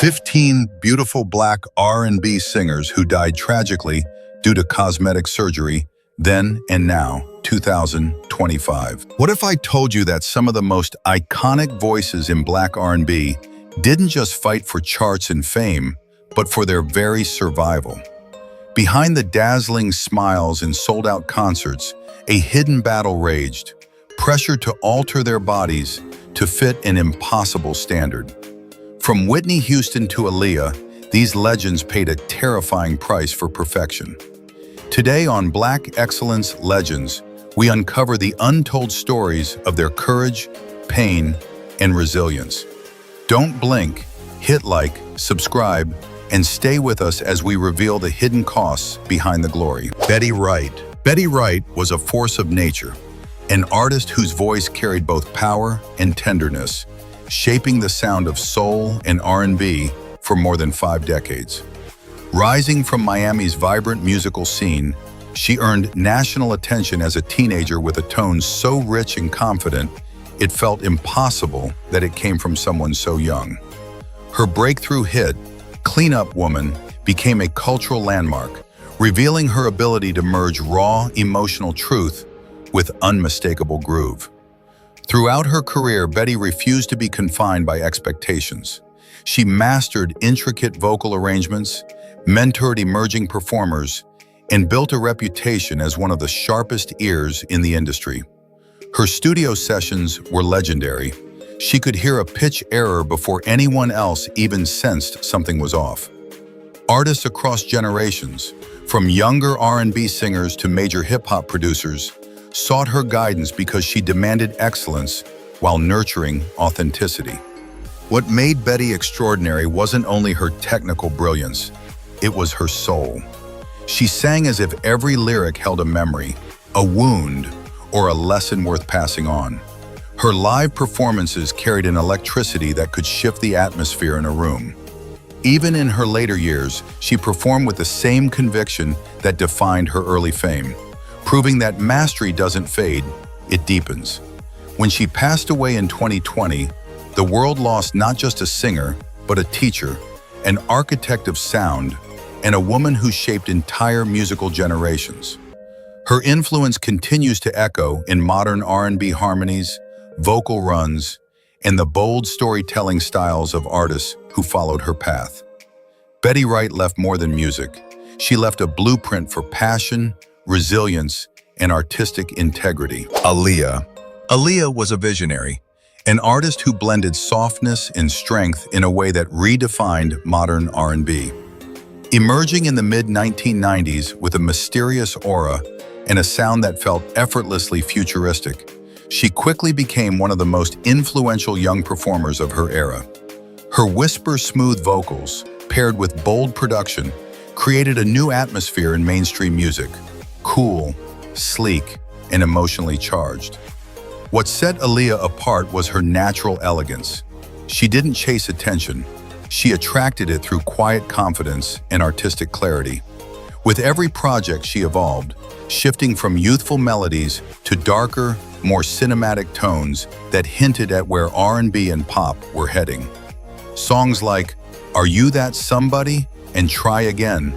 15 beautiful black R&B singers who died tragically due to cosmetic surgery, then and now, 2025. What if I told you that some of the most iconic voices in black R&B didn't just fight for charts and fame, but for their very survival? Behind the dazzling smiles and sold-out concerts, a hidden battle raged, pressure to alter their bodies to fit an impossible standard. From Whitney Houston to Aaliyah, these legends paid a terrifying price for perfection. Today on Black Excellence Legends, we uncover the untold stories of their courage, pain, and resilience. Don't blink, hit like, subscribe, and stay with us as we reveal the hidden costs behind the glory. Betty Wright. Betty Wright was a force of nature, an artist whose voice carried both power and tenderness, shaping the sound of soul and R&B for more than 5 decades. Rising from Miami's vibrant musical scene, she earned national attention as a teenager with a tone so rich and confident, it felt impossible that it came from someone so young. Her breakthrough hit, Clean Up Woman, became a cultural landmark, revealing her ability to merge raw, emotional truth with unmistakable groove. Throughout her career, Betty refused to be confined by expectations. She mastered intricate vocal arrangements, mentored emerging performers, and built a reputation as one of the sharpest ears in the industry. Her studio sessions were legendary. She could hear a pitch error before anyone else even sensed something was off. Artists across generations, from younger R&B singers to major hip-hop producers, sought her guidance because she demanded excellence while nurturing authenticity. What made Betty extraordinary wasn't only her technical brilliance, it was her soul. She sang as if every lyric held a memory, a wound, or a lesson worth passing on. Her live performances carried an electricity that could shift the atmosphere in a room. Even in her later years, she performed with the same conviction that defined her early fame, proving that mastery doesn't fade, it deepens. When she passed away in 2020, the world lost not just a singer, but a teacher, an architect of sound, and a woman who shaped entire musical generations. Her influence continues to echo in modern R&B harmonies, vocal runs, and the bold storytelling styles of artists who followed her path. Betty Wright left more than music. She left a blueprint for passion, resilience, and artistic integrity. Aaliyah. Aaliyah was a visionary, an artist who blended softness and strength in a way that redefined modern R&B. Emerging in the mid-1990s with a mysterious aura and a sound that felt effortlessly futuristic, she quickly became one of the most influential young performers of her era. Her whisper-smooth vocals, paired with bold production, created a new atmosphere in mainstream music. Cool, sleek, and emotionally charged. What set Aaliyah apart was her natural elegance. She didn't chase attention. She attracted it through quiet confidence and artistic clarity. With every project she evolved, shifting from youthful melodies to darker, more cinematic tones that hinted at where R&B and pop were heading. Songs like Are You That Somebody and Try Again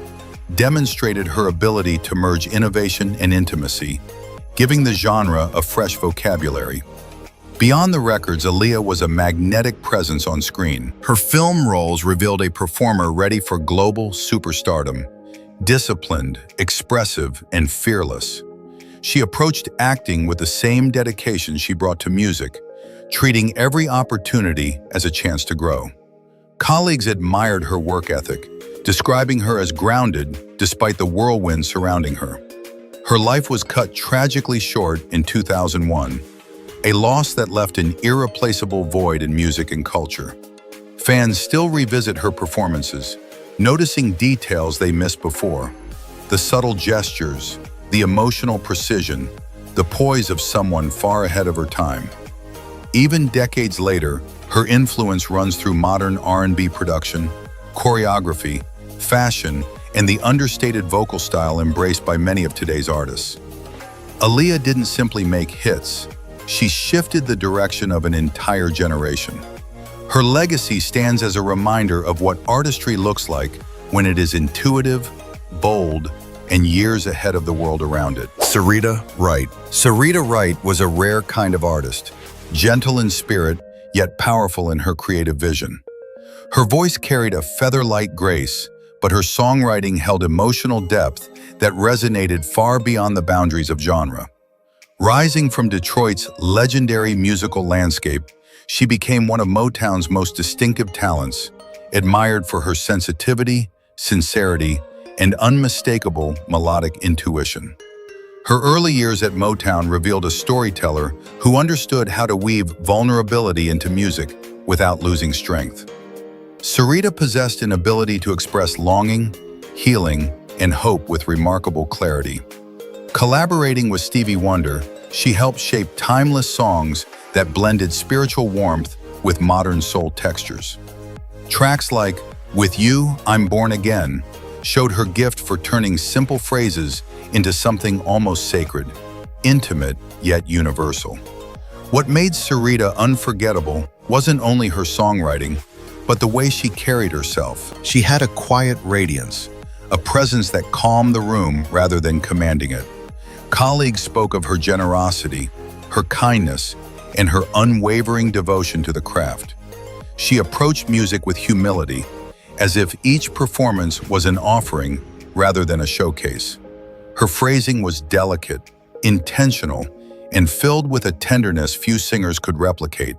demonstrated her ability to merge innovation and intimacy, giving the genre a fresh vocabulary. Beyond the records, Aaliyah was a magnetic presence on screen. Her film roles revealed a performer ready for global superstardom, disciplined, expressive, and fearless. She approached acting with the same dedication she brought to music, treating every opportunity as a chance to grow. Colleagues admired her work ethic, describing her as grounded despite the whirlwind surrounding her. Her life was cut tragically short in 2001, a loss that left an irreplaceable void in music and culture. Fans still revisit her performances, noticing details they missed before: the subtle gestures, the emotional precision, the poise of someone far ahead of her time. Even decades later, her influence runs through modern R&B production, choreography, fashion, and the understated vocal style embraced by many of today's artists. Aaliyah didn't simply make hits, she shifted the direction of an entire generation. Her legacy stands as a reminder of what artistry looks like when it is intuitive, bold, and years ahead of the world around it. Syreeta Wright. Syreeta Wright was a rare kind of artist, gentle in spirit, yet powerful in her creative vision. Her voice carried a feather-light grace, but her songwriting held emotional depth that resonated far beyond the boundaries of genre. Rising from Detroit's legendary musical landscape, she became one of Motown's most distinctive talents, admired for her sensitivity, sincerity, and unmistakable melodic intuition. Her early years at Motown revealed a storyteller who understood how to weave vulnerability into music without losing strength. Syreeta possessed an ability to express longing, healing, and hope with remarkable clarity. Collaborating with Stevie Wonder, she helped shape timeless songs that blended spiritual warmth with modern soul textures. Tracks like "With You, I'm Born Again" showed her gift for turning simple phrases into something almost sacred, intimate yet universal. What made Syreeta unforgettable wasn't only her songwriting, but the way she carried herself. She had a quiet radiance, a presence that calmed the room rather than commanding it. Colleagues spoke of her generosity, her kindness, and her unwavering devotion to the craft. She approached music with humility, as if each performance was an offering rather than a showcase. Her phrasing was delicate, intentional, and filled with a tenderness few singers could replicate.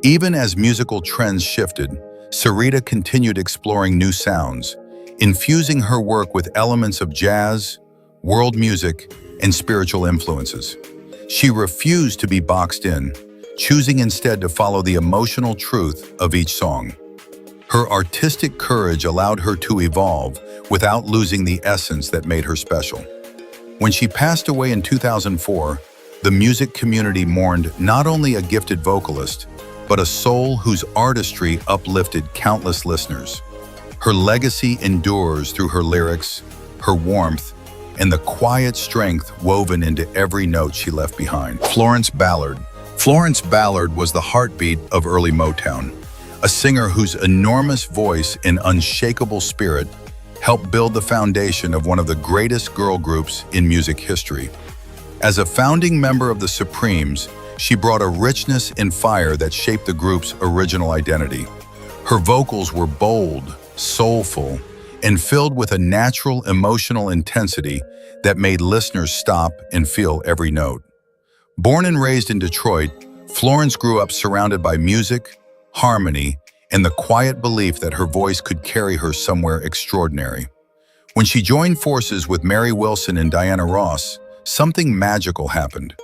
Even as musical trends shifted, Syreeta continued exploring new sounds, infusing her work with elements of jazz, world music, and spiritual influences. She refused to be boxed in, choosing instead to follow the emotional truth of each song. Her artistic courage allowed her to evolve without losing the essence that made her special. When she passed away in 2004, the music community mourned not only a gifted vocalist, but a soul whose artistry uplifted countless listeners. Her legacy endures through her lyrics, her warmth, and the quiet strength woven into every note she left behind. Florence Ballard. Florence Ballard was the heartbeat of early Motown, a singer whose enormous voice and unshakable spirit helped build the foundation of one of the greatest girl groups in music history. As a founding member of the Supremes, she brought a richness and fire that shaped the group's original identity. Her vocals were bold, soulful, and filled with a natural emotional intensity that made listeners stop and feel every note. Born and raised in Detroit, Florence grew up surrounded by music, harmony, and the quiet belief that her voice could carry her somewhere extraordinary. When she joined forces with Mary Wilson and Diana Ross, something magical happened.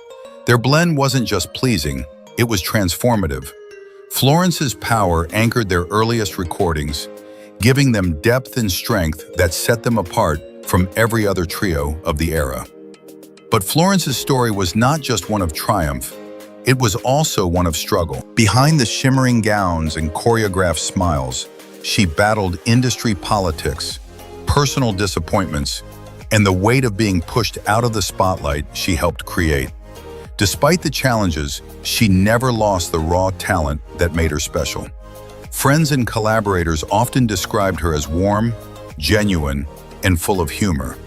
Their blend wasn't just pleasing, it was transformative. Florence's power anchored their earliest recordings, giving them depth and strength that set them apart from every other trio of the era. But Florence's story was not just one of triumph, it was also one of struggle. Behind the shimmering gowns and choreographed smiles, she battled industry politics, personal disappointments, and the weight of being pushed out of the spotlight she helped create. Despite the challenges, she never lost the raw talent that made her special. Friends and collaborators often described her as warm, genuine, and full of humor,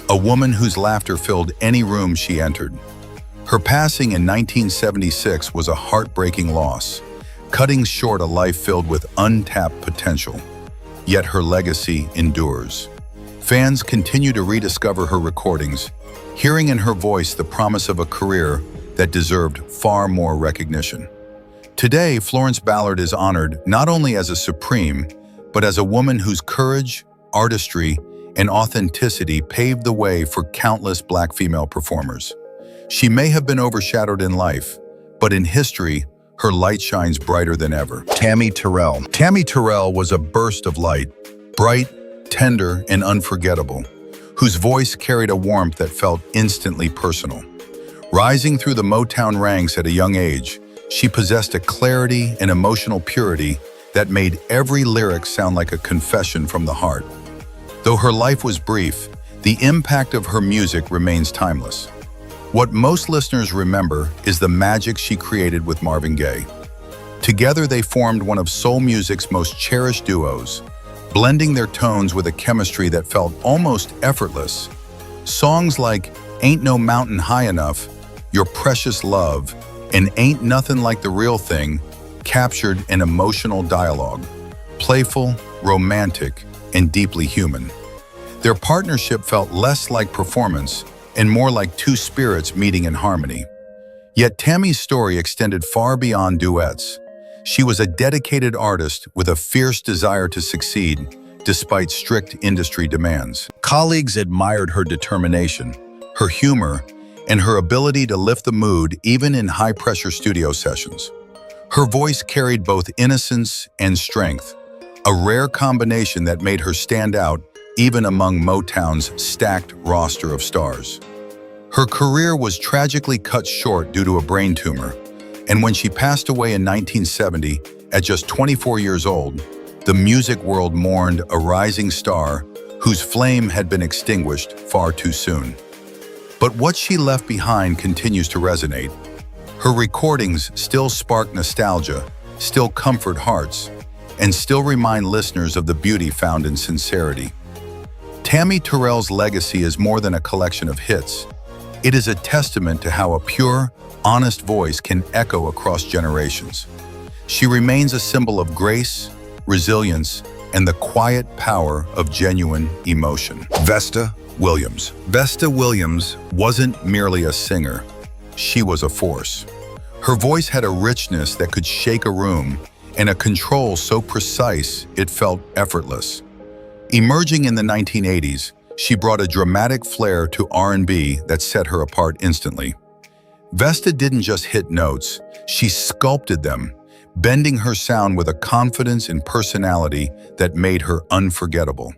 a woman whose laughter filled any room she entered. Her passing in 1976 was a heartbreaking loss, cutting short a life filled with untapped potential. Yet her legacy endures. Fans continue to rediscover her recordings, hearing in her voice the promise of a career that deserved far more recognition. Today, Florence Ballard is honored not only as a Supreme, but as a woman whose courage, artistry, and authenticity paved the way for countless Black female performers. She may have been overshadowed in life, but in history, her light shines brighter than ever. Tammy Terrell. Tammy Terrell was a burst of light, bright, tender, and unforgettable, whose voice carried a warmth that felt instantly personal. Rising through the Motown ranks at a young age, she possessed a clarity and emotional purity that made every lyric sound like a confession from the heart. Though her life was brief, the impact of her music remains timeless. What most listeners remember is the magic she created with Marvin Gaye. Together they formed one of soul music's most cherished duos, blending their tones with a chemistry that felt almost effortless. Songs like Ain't No Mountain High Enough, Your Precious Love, and Ain't Nothing Like the Real Thing captured an emotional dialogue, playful, romantic, and deeply human. Their partnership felt less like performance and more like two spirits meeting in harmony. Yet Tammy's story extended far beyond duets. She was a dedicated artist with a fierce desire to succeed, despite strict industry demands. Colleagues admired her determination, her humor, and her ability to lift the mood even in high-pressure studio sessions. Her voice carried both innocence and strength, a rare combination that made her stand out even among Motown's stacked roster of stars. Her career was tragically cut short due to a brain tumor, and when she passed away in 1970, at just 24 years old, the music world mourned a rising star whose flame had been extinguished far too soon. But what she left behind continues to resonate. Her recordings still spark nostalgia, still comfort hearts, and still remind listeners of the beauty found in sincerity. Tammy Terrell's legacy is more than a collection of hits. It is a testament to how a pure, honest voice can echo across generations. She remains a symbol of grace, resilience, and the quiet power of genuine emotion. Vesta Williams. Vesta Williams wasn't merely a singer. She was a force. Her voice had a richness that could shake a room and a control so precise it felt effortless. Emerging in the 1980s, she brought a dramatic flair to R&B that set her apart instantly. Vesta didn't just hit notes, she sculpted them, bending her sound with a confidence and personality that made her unforgettable.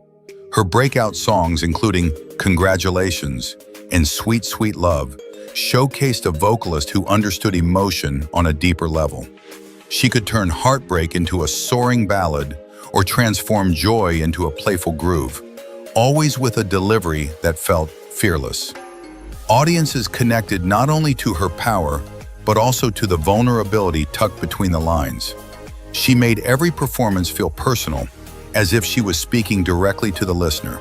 Her breakout songs, including Congratulations and Sweet Sweet Love, showcased a vocalist who understood emotion on a deeper level. She could turn heartbreak into a soaring ballad or transform joy into a playful groove, always with a delivery that felt fearless. Audiences connected not only to her power, but also to the vulnerability tucked between the lines. She made every performance feel personal, as if she was speaking directly to the listener.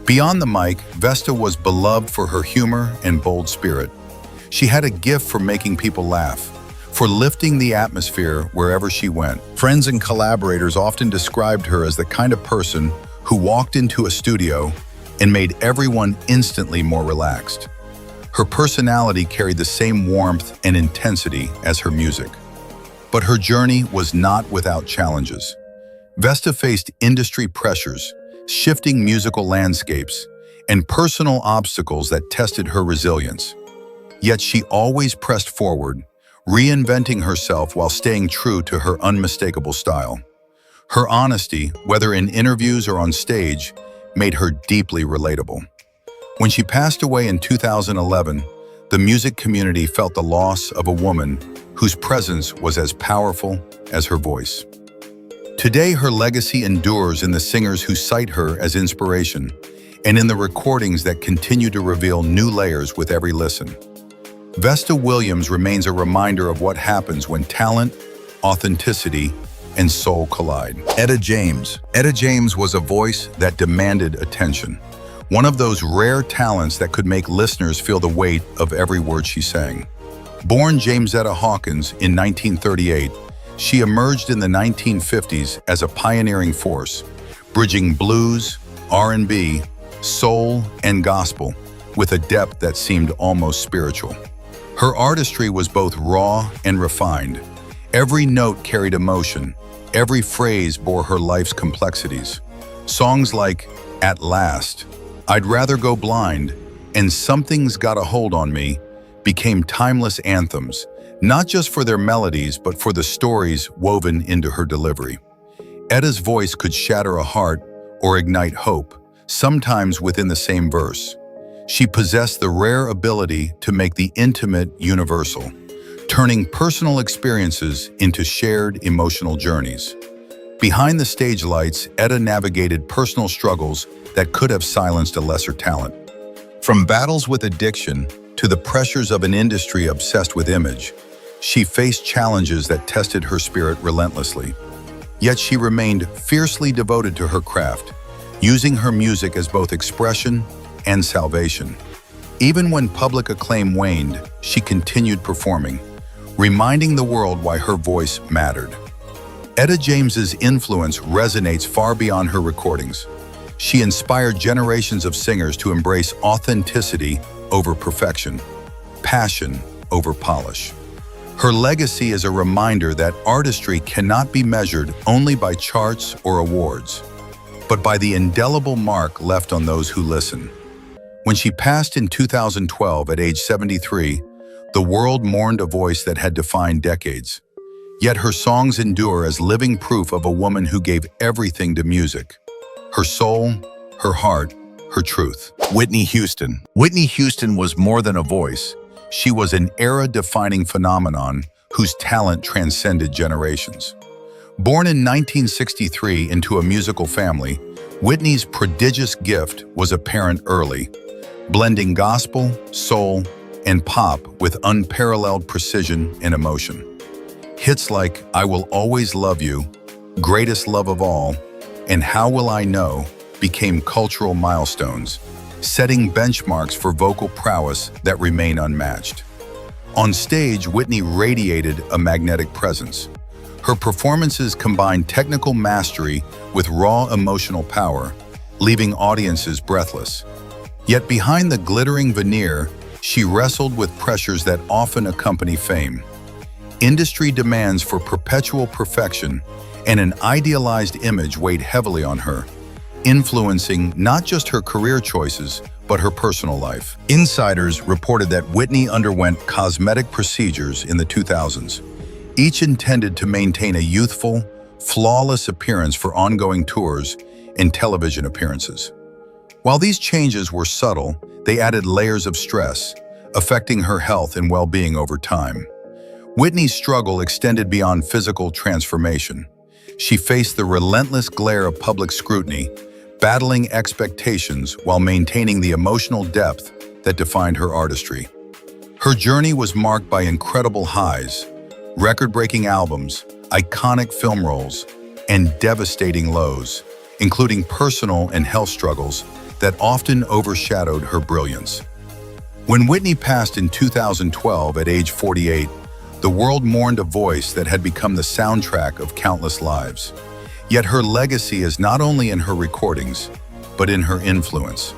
Beyond the mic, Vesta was beloved for her humor and bold spirit. She had a gift for making people laugh, for lifting the atmosphere wherever she went. Friends and collaborators often described her as the kind of person who walked into a studio and made everyone instantly more relaxed. Her personality carried the same warmth and intensity as her music. But her journey was not without challenges. Vesta faced industry pressures, shifting musical landscapes, and personal obstacles that tested her resilience. Yet she always pressed forward, reinventing herself while staying true to her unmistakable style. Her honesty, whether in interviews or on stage, made her deeply relatable. When she passed away in 2011, the music community felt the loss of a woman whose presence was as powerful as her voice. Today, her legacy endures in the singers who cite her as inspiration and in the recordings that continue to reveal new layers with every listen. Vesta Williams remains a reminder of what happens when talent, authenticity, and soul collide. Etta James. Etta James was a voice that demanded attention. One of those rare talents that could make listeners feel the weight of every word she sang. Born Jamesetta Hawkins in 1938, she emerged in the 1950s as a pioneering force, bridging blues, R&B, soul, and gospel with a depth that seemed almost spiritual. Her artistry was both raw and refined. Every note carried emotion. Every phrase bore her life's complexities. Songs like At Last, I'd Rather Go Blind, and Something's Got a Hold on Me became timeless anthems, not just for their melodies, but for the stories woven into her delivery. Etta's voice could shatter a heart or ignite hope, sometimes within the same verse. She possessed the rare ability to make the intimate universal, turning personal experiences into shared emotional journeys. Behind the stage lights, Etta navigated personal struggles that could have silenced a lesser talent. From battles with addiction to the pressures of an industry obsessed with image, She faced challenges that tested her spirit relentlessly. Yet she remained fiercely devoted to her craft, using her music as both expression and salvation. Even when public acclaim waned, she continued performing, reminding the world why her voice mattered. Etta James's influence resonates far beyond her recordings. She inspired generations of singers to embrace authenticity over perfection, passion over polish. Her legacy is a reminder that artistry cannot be measured only by charts or awards, but by the indelible mark left on those who listen. When she passed in 2012 at age 73, the world mourned a voice that had defined decades. Yet her songs endure as living proof of a woman who gave everything to music: her soul, her heart, her truth. Whitney Houston. Whitney Houston was more than a voice. She was an era-defining phenomenon whose talent transcended generations. Born in 1963 into a musical family, Whitney's prodigious gift was apparent early, blending gospel, soul, and pop with unparalleled precision and emotion. Hits like "I Will Always Love You," "Greatest Love of All," and "How Will I Know" became cultural milestones, setting benchmarks for vocal prowess that remain unmatched. On stage, Whitney radiated a magnetic presence. Her performances combined technical mastery with raw emotional power, leaving audiences breathless. Yet behind the glittering veneer, she wrestled with pressures that often accompany fame. Industry demands for perpetual perfection and an idealized image weighed heavily on her, influencing not just her career choices, but her personal life. Insiders reported that Whitney underwent cosmetic procedures in the 2000s, each intended to maintain a youthful, flawless appearance for ongoing tours and television appearances. While these changes were subtle, they added layers of stress, affecting her health and well-being over time. Whitney's struggle extended beyond physical transformation. She faced the relentless glare of public scrutiny, battling expectations while maintaining the emotional depth that defined her artistry. Her journey was marked by incredible highs, record-breaking albums, iconic film roles, and devastating lows, including personal and health struggles that often overshadowed her brilliance. When Whitney passed in 2012 at age 48, the world mourned a voice that had become the soundtrack of countless lives. Yet her legacy is not only in her recordings, but in her influence.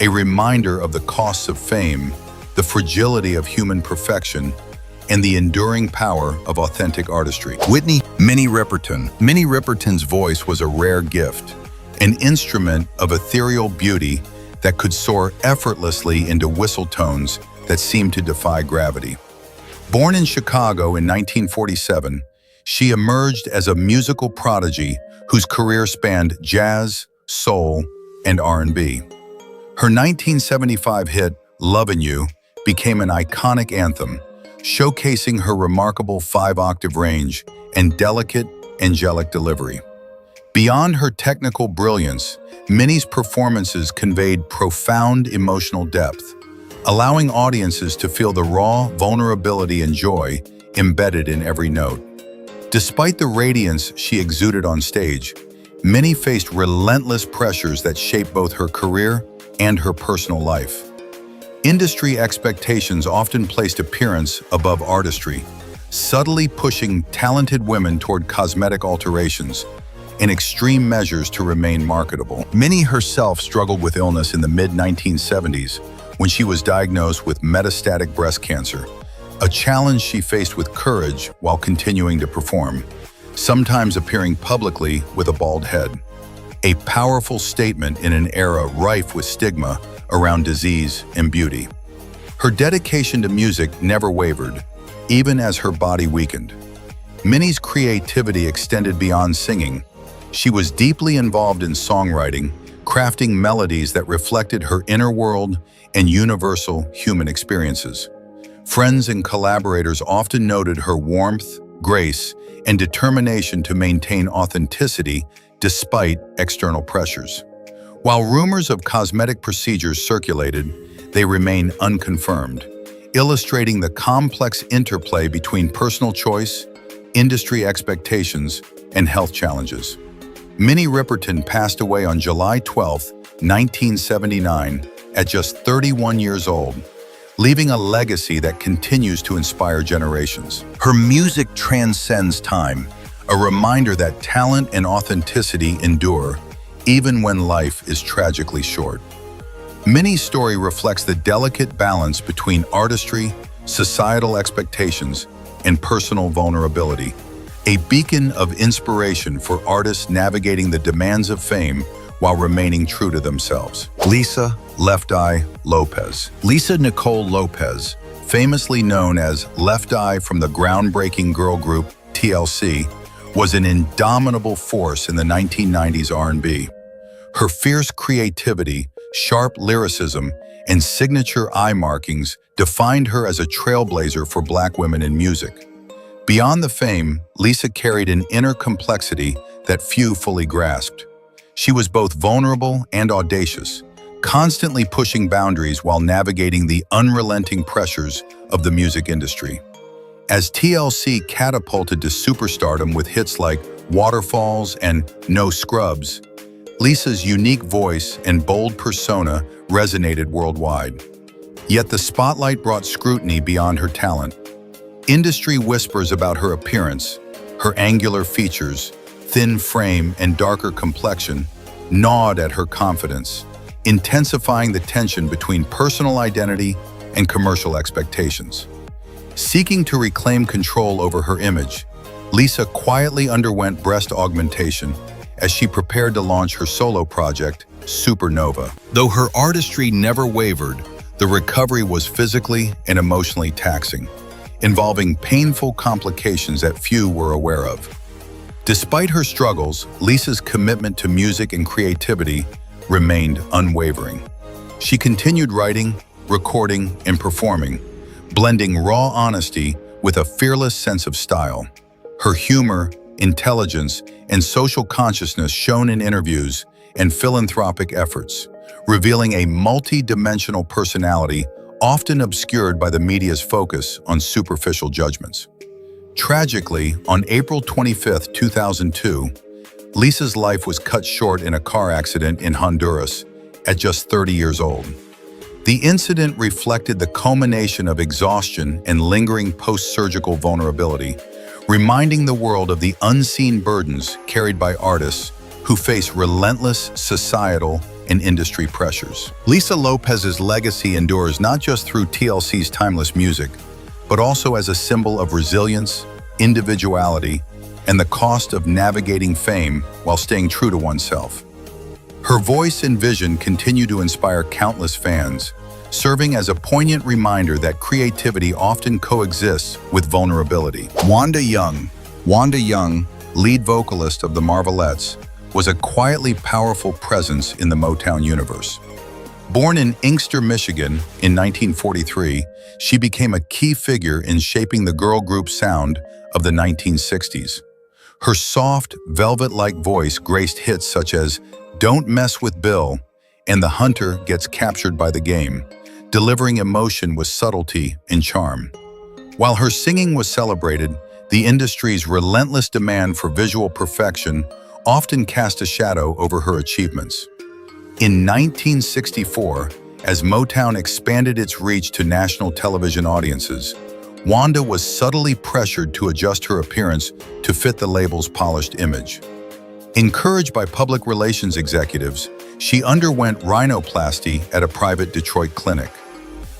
A reminder of the costs of fame, the fragility of human perfection, and the enduring power of authentic artistry. Whitney Minnie Riperton. Minnie Riperton's voice was a rare gift, an instrument of ethereal beauty that could soar effortlessly into whistle tones that seemed to defy gravity. Born in Chicago in 1947, she emerged as a musical prodigy whose career spanned jazz, soul, and R&B. Her 1975 hit, "Lovin' You," became an iconic anthem, showcasing her remarkable 5-octave range and delicate, angelic delivery. Beyond her technical brilliance, Minnie's performances conveyed profound emotional depth, allowing audiences to feel the raw vulnerability and joy embedded in every note. Despite the radiance she exuded on stage, Minnie faced relentless pressures that shaped both her career and her personal life. Industry expectations often placed appearance above artistry, subtly pushing talented women toward cosmetic alterations and extreme measures to remain marketable. Minnie herself struggled with illness in the mid-1970s when she was diagnosed with metastatic breast cancer, a challenge she faced with courage while continuing to perform, sometimes appearing publicly with a bald head. A powerful statement in an era rife with stigma around disease and beauty. Her dedication to music never wavered, even as her body weakened. Minnie's creativity extended beyond singing. She was deeply involved in songwriting, crafting melodies that reflected her inner world and universal human experiences. Friends and collaborators often noted her warmth, grace, and determination to maintain authenticity despite external pressures. While rumors of cosmetic procedures circulated, they remain unconfirmed, illustrating the complex interplay between personal choice, industry expectations, and health challenges. Minnie Riperton passed away on July 12, 1979, at just 31 years old, leaving a legacy that continues to inspire generations. Her music transcends time, a reminder that talent and authenticity endure, even when life is tragically short. Minnie's story reflects the delicate balance between artistry, societal expectations, and personal vulnerability, a beacon of inspiration for artists navigating the demands of fame while remaining true to themselves. Lisa "Left Eye" Lopez. Lisa Nicole Lopez, famously known as Left Eye from the groundbreaking girl group TLC, was an indomitable force in the 1990s R&B. Her fierce creativity, sharp lyricism, and signature eye markings defined her as a trailblazer for Black women in music. Beyond the fame, Lisa carried an inner complexity that few fully grasped. She was both vulnerable and audacious, constantly pushing boundaries while navigating the unrelenting pressures of the music industry. As TLC catapulted to superstardom with hits like Waterfalls and No Scrubs, Lisa's unique voice and bold persona resonated worldwide. Yet the spotlight brought scrutiny beyond her talent. Industry whispers about her appearance, her angular features, thin frame, and darker complexion gnawed at her confidence, intensifying the tension between personal identity and commercial expectations. Seeking to reclaim control over her image, Lisa quietly underwent breast augmentation as she prepared to launch her solo project, Supernova. Though her artistry never wavered, the recovery was physically and emotionally taxing, involving painful complications that few were aware of. Despite her struggles, Lisa's commitment to music and creativity remained unwavering. She continued writing, recording, and performing, blending raw honesty with a fearless sense of style. Her humor, intelligence, and social consciousness shone in interviews and philanthropic efforts, revealing a multi-dimensional personality often obscured by the media's focus on superficial judgments. Tragically, on April 25, 2002, Lisa's life was cut short in a car accident in Honduras at just 30 years old. The incident reflected the culmination of exhaustion and lingering post-surgical vulnerability, reminding the world of the unseen burdens carried by artists who face relentless societal and industry pressures. Lisa Lopez's legacy endures not just through TLC's timeless music, but also as a symbol of resilience, individuality, and the cost of navigating fame while staying true to oneself. Her voice and vision continue to inspire countless fans, serving as a poignant reminder that creativity often coexists with vulnerability. Wanda Young, lead vocalist of the Marvelettes, was a quietly powerful presence in the Motown universe. Born in Inkster, Michigan in 1943, she became a key figure in shaping the girl group sound of the 1960s. Her soft, velvet-like voice graced hits such as Don't Mess with Bill and The Hunter Gets Captured by the Game, delivering emotion with subtlety and charm. While her singing was celebrated, the industry's relentless demand for visual perfection often cast a shadow over her achievements. In 1964, as Motown expanded its reach to national television audiences, Wanda was subtly pressured to adjust her appearance to fit the label's polished image. Encouraged by public relations executives, she underwent rhinoplasty at a private Detroit clinic.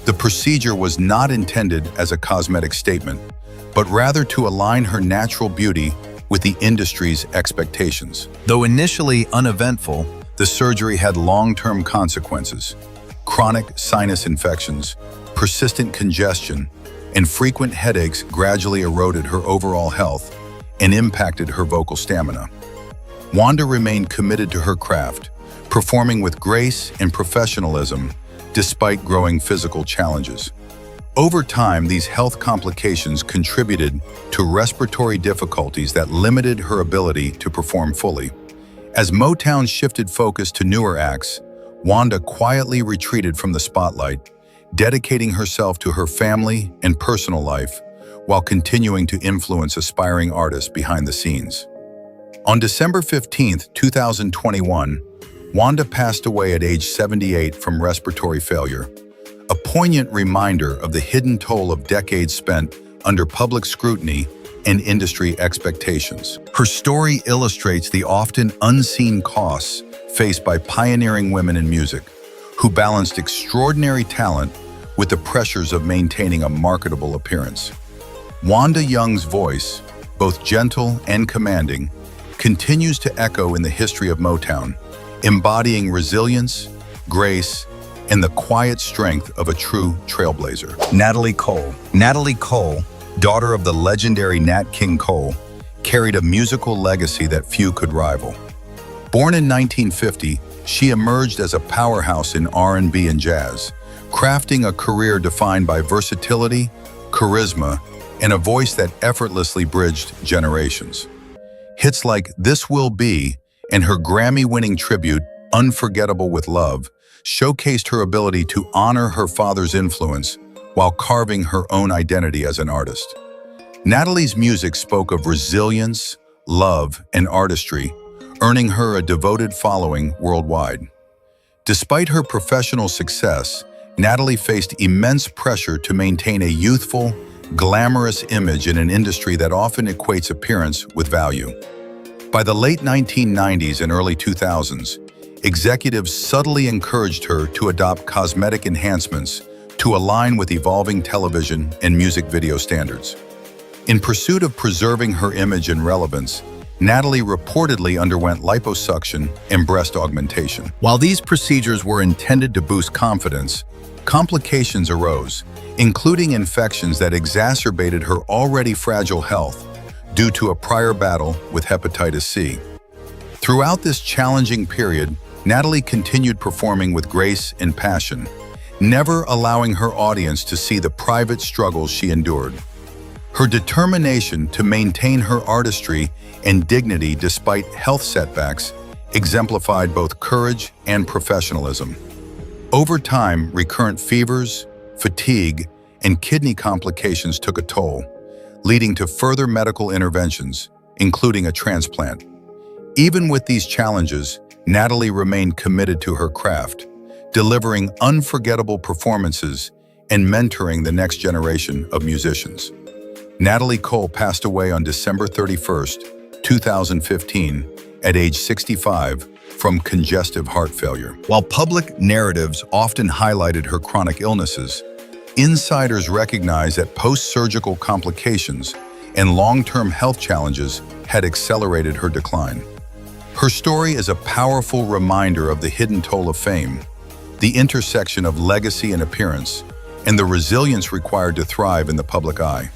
The procedure was not intended as a cosmetic statement, but rather to align her natural beauty with the industry's expectations. Though initially uneventful, the surgery had long-term consequences. Chronic sinus infections, persistent congestion, and frequent headaches gradually eroded her overall health and impacted her vocal stamina. Wanda remained committed to her craft, performing with grace and professionalism despite growing physical challenges. Over time, these health complications contributed to respiratory difficulties that limited her ability to perform fully. As Motown shifted focus to newer acts, Wanda quietly retreated from the spotlight, dedicating herself to her family and personal life while continuing to influence aspiring artists behind the scenes. On December 15, 2021, Wanda passed away at age 78 from respiratory failure, a poignant reminder of the hidden toll of decades spent under public scrutiny and industry expectations. Her story illustrates the often unseen costs faced by pioneering women in music, who balanced extraordinary talent with the pressures of maintaining a marketable appearance. Wanda Young's voice, both gentle and commanding, continues to echo in the history of Motown, embodying resilience, grace, and the quiet strength of a true trailblazer. Natalie Cole. Natalie Cole, daughter of the legendary Nat King Cole, carried a musical legacy that few could rival. Born in 1950, she emerged as a powerhouse in R&B and jazz, crafting a career defined by versatility, charisma, and a voice that effortlessly bridged generations. Hits like This Will Be and her Grammy-winning tribute, Unforgettable with Love, showcased her ability to honor her father's influence while carving her own identity as an artist. Natalie's music spoke of resilience, love, and artistry, earning her a devoted following worldwide. Despite her professional success, Natalie faced immense pressure to maintain a youthful, glamorous image in an industry that often equates appearance with value. By the late 1990s and early 2000s, executives subtly encouraged her to adopt cosmetic enhancements to align with evolving television and music video standards. In pursuit of preserving her image and relevance, Natalie reportedly underwent liposuction and breast augmentation. While these procedures were intended to boost confidence, complications arose, including infections that exacerbated her already fragile health due to a prior battle with hepatitis C. Throughout this challenging period, Natalie continued performing with grace and passion, never allowing her audience to see the private struggles she endured. Her determination to maintain her artistry and dignity despite health setbacks exemplified both courage and professionalism. Over time, recurrent fevers, fatigue, and kidney complications took a toll, leading to further medical interventions, including a transplant. Even with these challenges, Natalie remained committed to her craft, delivering unforgettable performances and mentoring the next generation of musicians. Natalie Cole passed away on December 31, 2015, at age 65 from congestive heart failure. While public narratives often highlighted her chronic illnesses, insiders recognize that post-surgical complications and long-term health challenges had accelerated her decline. Her story is a powerful reminder of the hidden toll of fame, the intersection of legacy and appearance, and the resilience required to thrive in the public eye.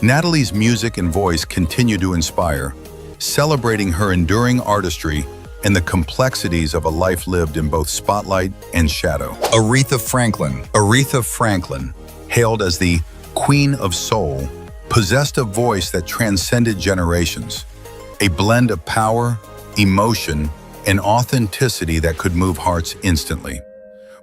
Natalie's music and voice continue to inspire, celebrating her enduring artistry and the complexities of a life lived in both spotlight and shadow. Aretha Franklin. Aretha Franklin, hailed as the Queen of Soul, possessed a voice that transcended generations, a blend of power, emotion, and authenticity that could move hearts instantly.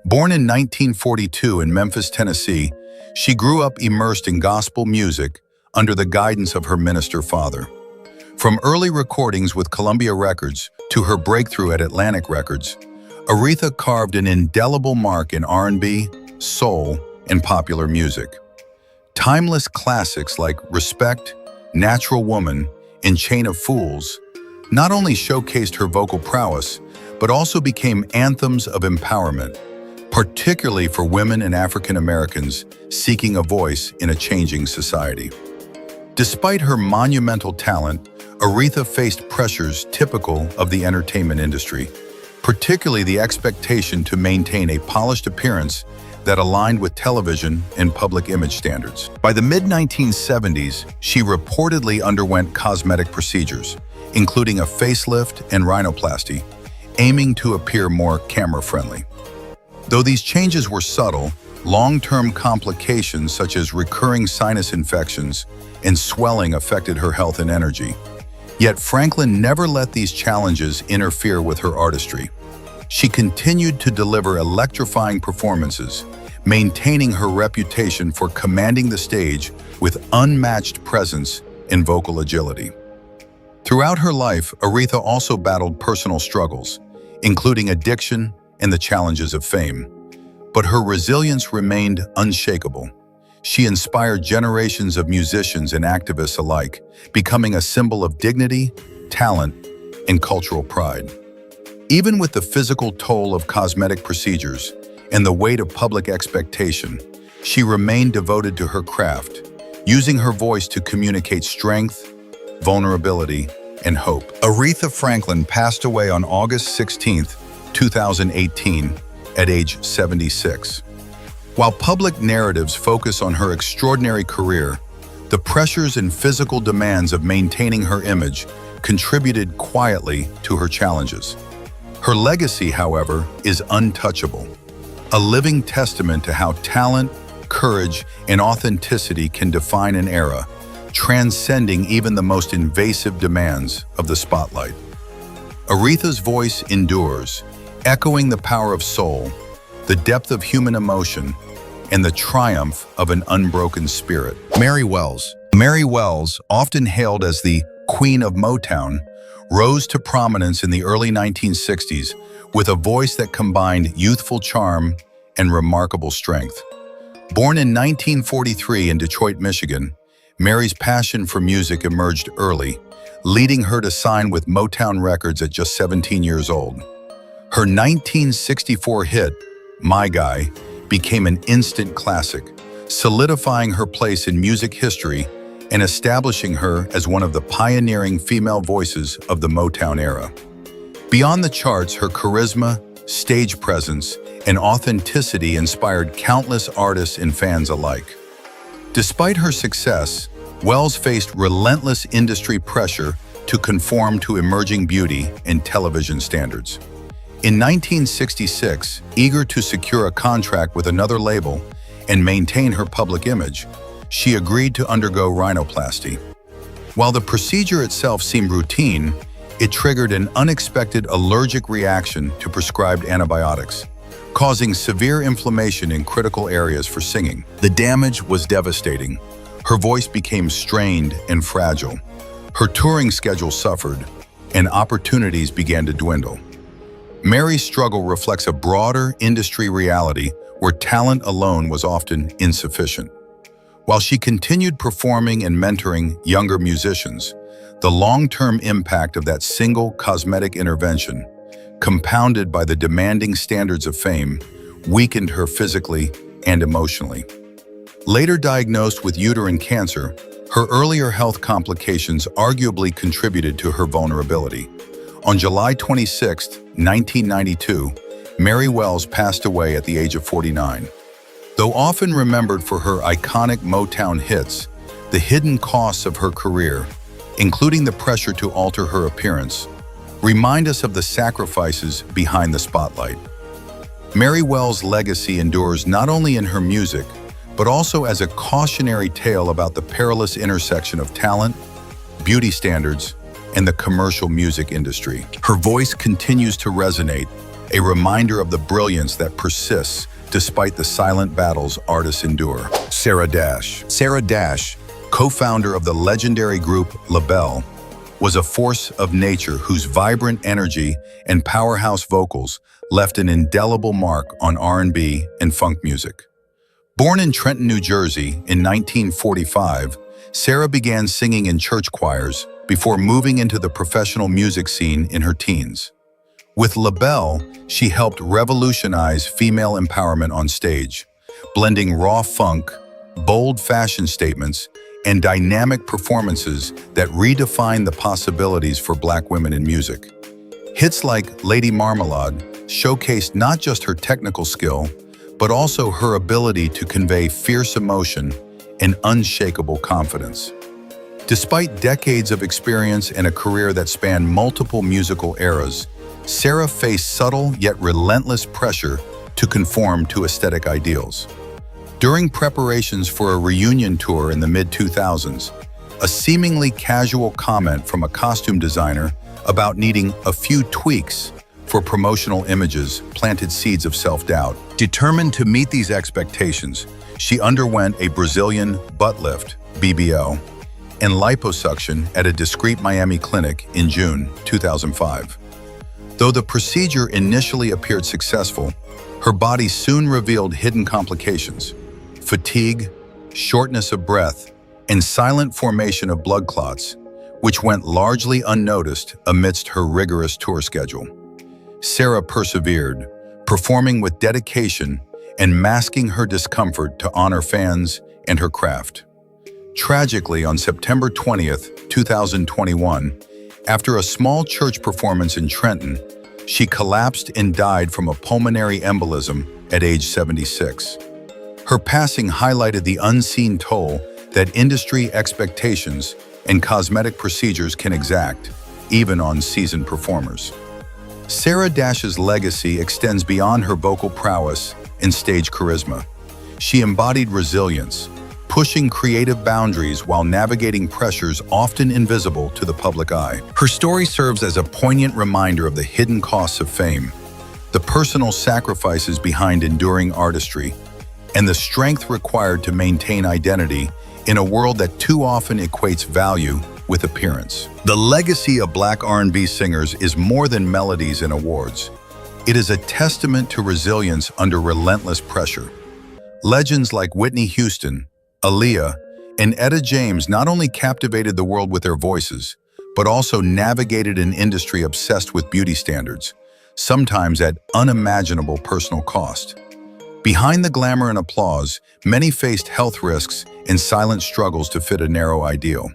Born in 1942 in Memphis, Tennessee, she grew up immersed in gospel music under the guidance of her minister father. From early recordings with Columbia Records to her breakthrough at Atlantic Records, Aretha carved an indelible mark in R&B, soul, and popular music. Timeless classics like Respect, Natural Woman, and Chain of Fools not only showcased her vocal prowess, but also became anthems of empowerment, particularly for women and African Americans seeking a voice in a changing society. Despite her monumental talent, Aretha faced pressures typical of the entertainment industry, particularly the expectation to maintain a polished appearance that aligned with television and public image standards. By the mid-1970s, she reportedly underwent cosmetic procedures, including a facelift and rhinoplasty, aiming to appear more camera-friendly. Though these changes were subtle, long-term complications such as recurring sinus infections and swelling affected her health and energy. Yet Franklin never let these challenges interfere with her artistry. She continued to deliver electrifying performances, maintaining her reputation for commanding the stage with unmatched presence and vocal agility. Throughout her life, Aretha also battled personal struggles, including addiction and the challenges of fame. But her resilience remained unshakable. She inspired generations of musicians and activists alike, becoming a symbol of dignity, talent, and cultural pride. Even with the physical toll of cosmetic procedures and the weight of public expectation, she remained devoted to her craft, using her voice to communicate strength, vulnerability, and hope. Aretha Franklin passed away on August 16, 2018, at age 76. While public narratives focus on her extraordinary career, the pressures and physical demands of maintaining her image contributed quietly to her challenges. Her legacy, however, is untouchable, a living testament to how talent, courage, and authenticity can define an era, transcending even the most invasive demands of the spotlight. Aretha's voice endures, echoing the power of soul, the depth of human emotion, and the triumph of an unbroken spirit. Mary Wells. Mary Wells, often hailed as the Queen of Motown, rose to prominence in the early 1960s with a voice that combined youthful charm and remarkable strength. Born in 1943 in Detroit, Michigan, Mary's passion for music emerged early, leading her to sign with Motown Records at just 17 years old. Her 1964 hit, My Guy, became an instant classic, solidifying her place in music history and establishing her as one of the pioneering female voices of the Motown era. Beyond the charts, her charisma, stage presence, and authenticity inspired countless artists and fans alike. Despite her success, Wells faced relentless industry pressure to conform to emerging beauty and television standards. In 1966, eager to secure a contract with another label and maintain her public image, she agreed to undergo rhinoplasty. While the procedure itself seemed routine, it triggered an unexpected allergic reaction to prescribed antibiotics, causing severe inflammation in critical areas for singing. The damage was devastating. Her voice became strained and fragile. Her touring schedule suffered, and opportunities began to dwindle. Mary's struggle reflects a broader industry reality where talent alone was often insufficient. While she continued performing and mentoring younger musicians, the long-term impact of that single cosmetic intervention, compounded by the demanding standards of fame, weakened her physically and emotionally. Later diagnosed with uterine cancer, her earlier health complications arguably contributed to her vulnerability. On July 26, 1992, Mary Wells passed away at the age of 49. Though often remembered for her iconic Motown hits, the hidden costs of her career, including the pressure to alter her appearance, remind us of the sacrifices behind the spotlight. Mary Wells' legacy endures not only in her music, but also as a cautionary tale about the perilous intersection of talent, beauty standards, and the commercial music industry. Her voice continues to resonate, a reminder of the brilliance that persists despite the silent battles artists endure. Sarah Dash. Sarah Dash, co-founder of the legendary group LaBelle, was a force of nature whose vibrant energy and powerhouse vocals left an indelible mark on R&B and funk music. Born in Trenton, New Jersey in 1945, Sarah began singing in church choirs before moving into the professional music scene in her teens. With LaBelle, she helped revolutionize female empowerment on stage, blending raw funk, bold fashion statements, and dynamic performances that redefined the possibilities for Black women in music. Hits like Lady Marmalade showcased not just her technical skill, but also her ability to convey fierce emotion and unshakable confidence. Despite decades of experience and a career that spanned multiple musical eras, Sarah faced subtle yet relentless pressure to conform to aesthetic ideals. During preparations for a reunion tour in the mid-2000s, a seemingly casual comment from a costume designer about needing a few tweaks for promotional images planted seeds of self-doubt. Determined to meet these expectations, she underwent a Brazilian butt lift, BBL, and liposuction at a discreet Miami clinic in June 2005. Though the procedure initially appeared successful, her body soon revealed hidden complications: fatigue, shortness of breath, and silent formation of blood clots, which went largely unnoticed amidst her rigorous tour schedule. Sarah persevered, performing with dedication and masking her discomfort to honor fans and her craft. Tragically, on September 20th, 2021, after a small church performance in Trenton, she collapsed and died from a pulmonary embolism at age 76. Her passing highlighted the unseen toll that industry expectations and cosmetic procedures can exact, even on seasoned performers. Sarah Dash's legacy extends beyond her vocal prowess and stage charisma. She embodied resilience, pushing creative boundaries while navigating pressures often invisible to the public eye. Her story serves as a poignant reminder of the hidden costs of fame, the personal sacrifices behind enduring artistry, and the strength required to maintain identity in a world that too often equates value with appearance. The legacy of Black R&B singers is more than melodies and awards. It is a testament to resilience under relentless pressure. Legends like Whitney Houston, Aaliyah, and Etta James not only captivated the world with their voices, but also navigated an industry obsessed with beauty standards, sometimes at unimaginable personal cost. Behind the glamour and applause, many faced health risks and silent struggles to fit a narrow ideal.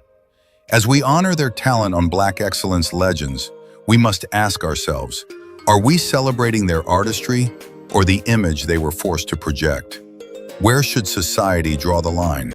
As we honor their talent on Black Excellence Legends, we must ask ourselves, are we celebrating their artistry or the image they were forced to project? Where should society draw the line?